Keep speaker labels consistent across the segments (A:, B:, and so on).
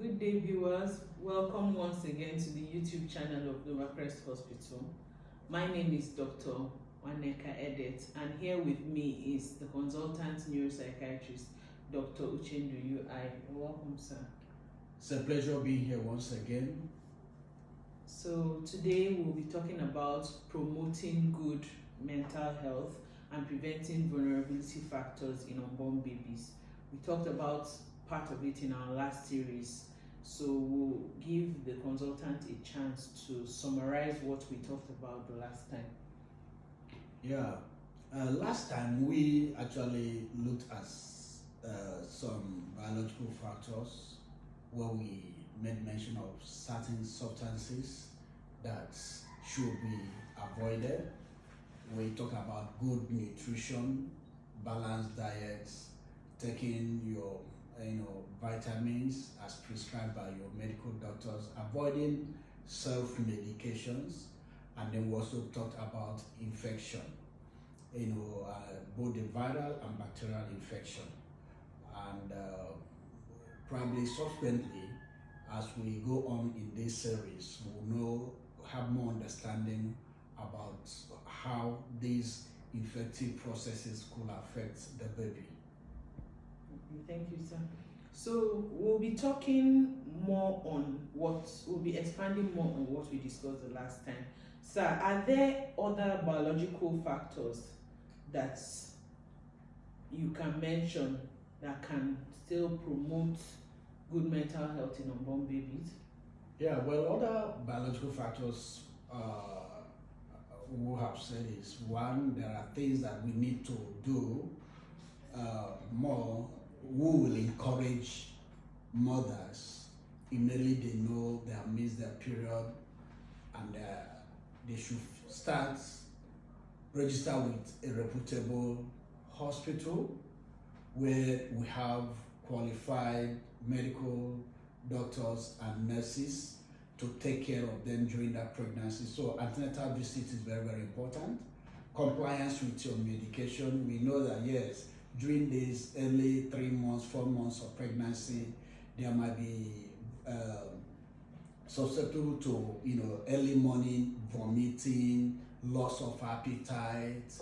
A: Good day, viewers. Welcome once again to the YouTube channel of Nova Crest Hospital. My name is Dr. Waneka Edet, and here with me is the consultant neuropsychiatrist, Dr. Uchendu UI. Welcome, sir.
B: It's a pleasure being here once again.
A: So today we'll be talking about promoting good mental health and preventing vulnerability factors in unborn babies. We talked about part of it in our last series, so we'll give the consultant a chance to summarize what we talked about the last time.
B: Last time we actually looked at some biological factors where we made mention of certain substances that should be avoided. We talked about good nutrition, balanced diets, taking your vitamins as prescribed by your medical doctors, avoiding self-medications, and then we also talked about infection, both the viral and bacterial infection. And probably subsequently, as we go on in this series, we'll have more understanding about how these infective processes could affect the baby.
A: Thank you, sir. So we'll be talking more on we'll be expanding more on what we discussed the last time. Sir, are there other biological factors that you can mention that can still promote good mental health in unborn babies?
B: Yeah, well, other biological factors we have said is one, there are things that we need to do more. We will encourage mothers immediately they know they have missed their period, and they should start register with a reputable hospital where we have qualified medical doctors and nurses to take care of them during that pregnancy. So antenatal visit is very, very important. Compliance with your medication. We know that yes, during these early 3 months, 4 months of pregnancy, there might be susceptible to early morning vomiting, loss of appetite,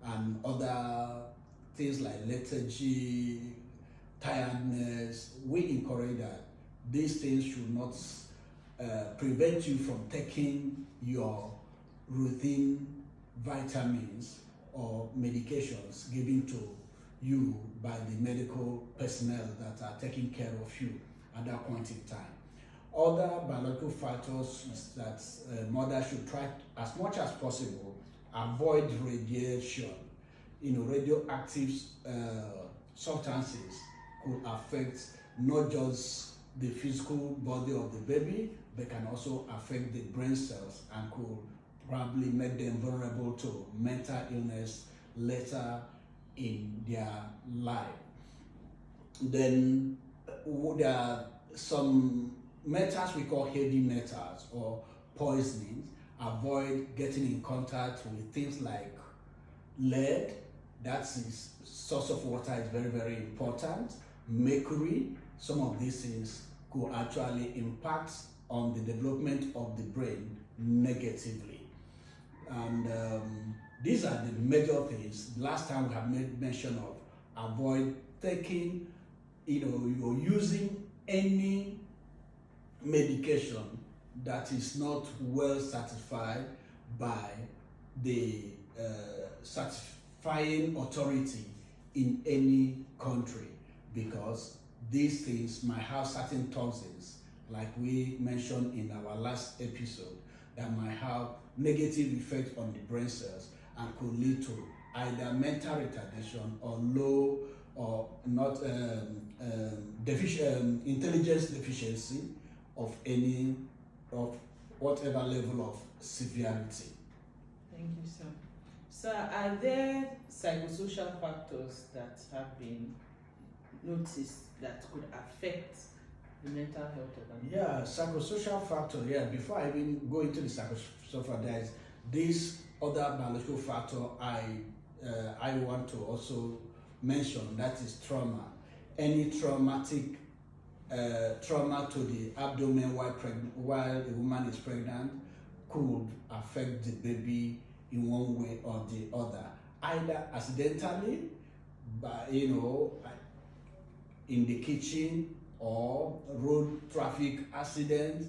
B: and other things like lethargy, tiredness. We encourage that these things should not prevent you from taking your routine vitamins or medications given to you by the medical personnel that are taking care of you at that point in time. Other biological factors is that mothers should try as much as possible avoid radiation. Radioactive substances could affect not just the physical body of the baby, but can also affect the brain cells and could probably make them vulnerable to mental illness later in their life. Then there are some metals we call heavy metals or poisonings. Avoid getting in contact with things like lead. That's source of water is very, very important. Mercury. Some of these things could actually impact on the development of the brain negatively. And these are the major things. Last time we have made mention of avoid taking, you're using any medication that is not well certified by the certifying authority in any country, because these things might have certain toxins, like we mentioned in our last episode, that might have negative effect on the brain cells and could lead to either mental retardation or low or not intelligence deficiency of whatever level of severity.
A: Thank you, sir. Sir, are there psychosocial factors that have been noticed that could affect the mental health of an
B: Yeah, psychosocial factor. Yeah, before I even go into the psychosocial factor, there is this other biological factor I want to also mention, that is trauma. Any traumatic trauma to the abdomen while a woman is pregnant could affect the baby in one way or the other, either accidentally, by in the kitchen, or road traffic accident,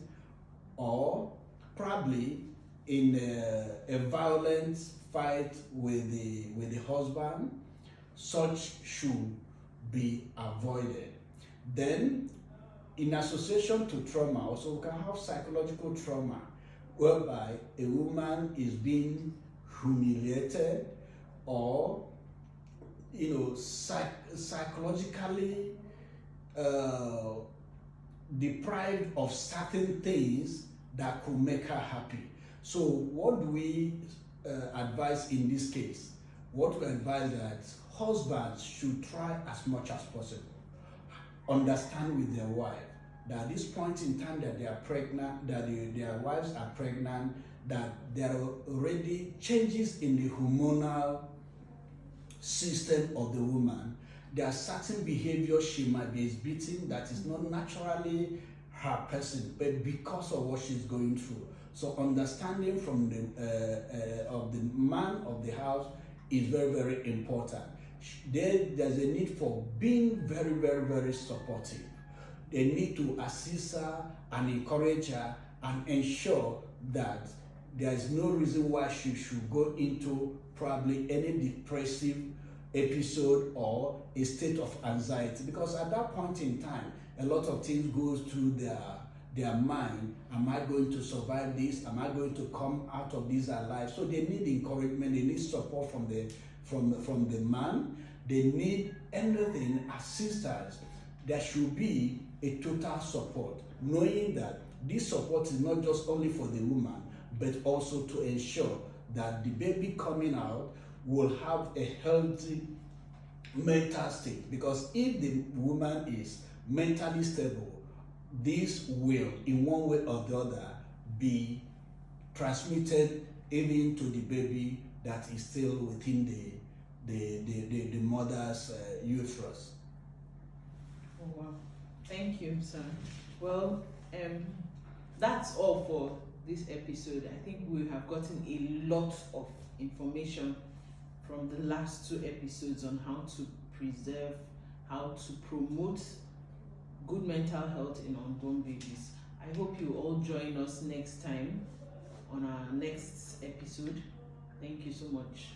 B: or probably in a violent fight with the husband. Such should be avoided. Then, in association to trauma, also we can have psychological trauma, whereby a woman is being humiliated, or psychologically deprived of certain things that could make her happy. So what do we advise in this case? What we advise that husbands should try as much as possible understand with their wife that at this point in time that they are pregnant, that their wives are pregnant, that there are already changes in the hormonal system of the woman. There are certain behaviors she might be exhibiting that is not naturally her person, but because of what she's going through. So understanding from the of the man of the house is very, very important. There's a need for being very, very, very supportive. They need to assist her and encourage her and ensure that there is no reason why she should go into probably any depressive episode or a state of anxiety, because at that point in time a lot of things goes through their mind. Am I going to survive this? Am I going to come out of this alive? So they need encouragement, they need support from the man. They need anything, assistance. There should be a total support, knowing that this support is not just only for the woman, but also to ensure that the baby coming out will have a healthy mental state. Because if the woman is mentally stable, this will, in one way or the other, be transmitted even to the baby that is still within the mother's uterus.
A: Oh wow, thank you, sir. Well, that's all for this episode. I think we have gotten a lot of information from the last two episodes on how to preserve, how to promote good mental health in unborn babies. I hope you all join us next time on our next episode. Thank you so much.